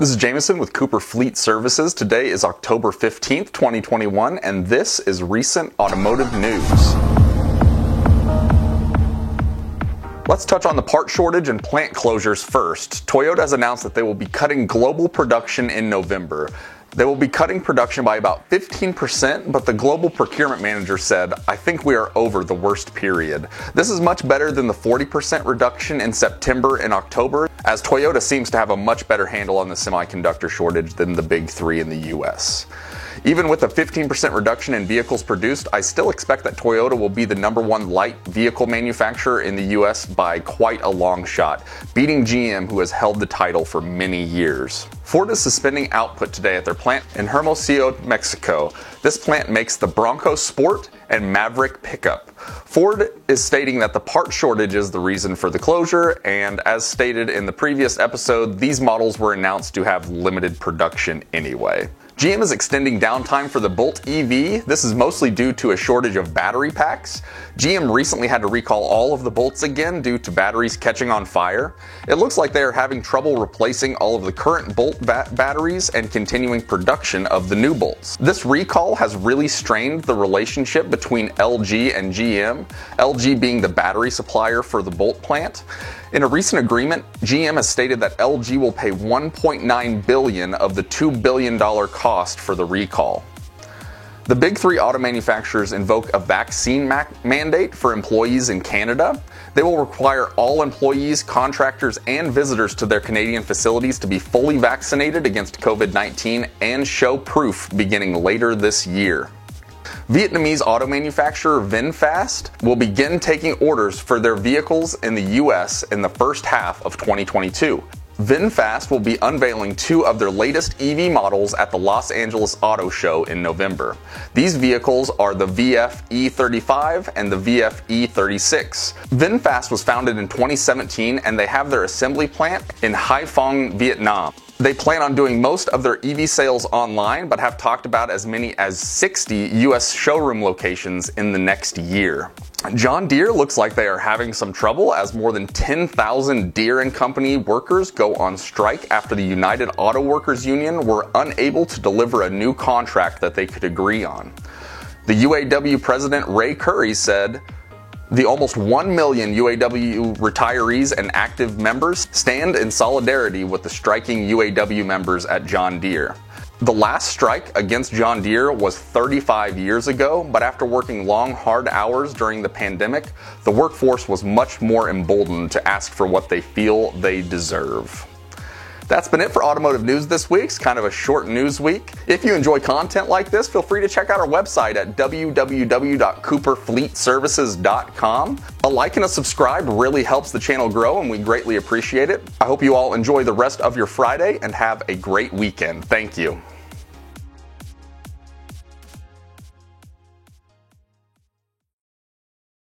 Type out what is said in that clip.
This is Jameson with Cooper Fleet Services. Today is October 15th, 2021, and this is recent automotive news. Let's touch on the part shortage and plant closures first. Toyota has announced that they will be cutting global production in November. They will be cutting production by about 15%, but the global procurement manager said, "I think we are over the worst period." This is much better than the 40% reduction in September and October, as Toyota seems to have a much better handle on the semiconductor shortage than the big three in the US. Even with a 15% reduction in vehicles produced, I still expect that Toyota will be the #1 light vehicle manufacturer in the US by quite a long shot, beating GM, who has held the title for many years. Ford is suspending output today at their plant in Hermosillo, Mexico. This plant makes the Bronco Sport and Maverick pickup. Ford is stating that the part shortage is the reason for the closure, and as stated in the previous episode, these models were announced to have limited production anyway. GM is extending downtime for the Bolt EV. This is mostly due to a shortage of battery packs. GM recently had to recall all of the Bolts again due to batteries catching on fire. It looks like they are having trouble replacing all of the current Bolt batteries and continuing production of the new Bolts. This recall has really strained the relationship between LG and GM, LG being the battery supplier for the Bolt plant. In a recent agreement, GM has stated that LG will pay $1.9 billion of the $2 billion cost for the recall. The big three auto manufacturers invoke a vaccine mandate for employees in Canada. They will require all employees, contractors, and visitors to their Canadian facilities to be fully vaccinated against COVID-19 and show proof beginning later this year. Vietnamese auto manufacturer VinFast will begin taking orders for their vehicles in the US in the first half of 2022. VinFast will be unveiling 2 of their latest EV models at the Los Angeles Auto Show in November. These vehicles are the VF E35 and the VF E36. VinFast was founded in 2017 and they have their assembly plant in Hai Phong, Vietnam. They plan on doing most of their EV sales online, but have talked about as many as 60 US showroom locations in the next year. John Deere looks like they are having some trouble as more than 10,000 Deere & Company workers go on strike after the United Auto Workers Union were unable to deliver a new contract that they could agree on. The UAW president Ray Curry said, "The almost 1 million UAW retirees and active members stand in solidarity with the striking UAW members at John Deere." The last strike against John Deere was 35 years ago, but after working long, hard hours during the pandemic, the workforce was much more emboldened to ask for what they feel they deserve. That's been it for automotive news this week. It's kind of a short news week. If you enjoy content like this, feel free to check out our website at www.cooperfleetservices.com. A like and a subscribe really helps the channel grow, and we greatly appreciate it. I hope you all enjoy the rest of your Friday and have a great weekend. Thank you.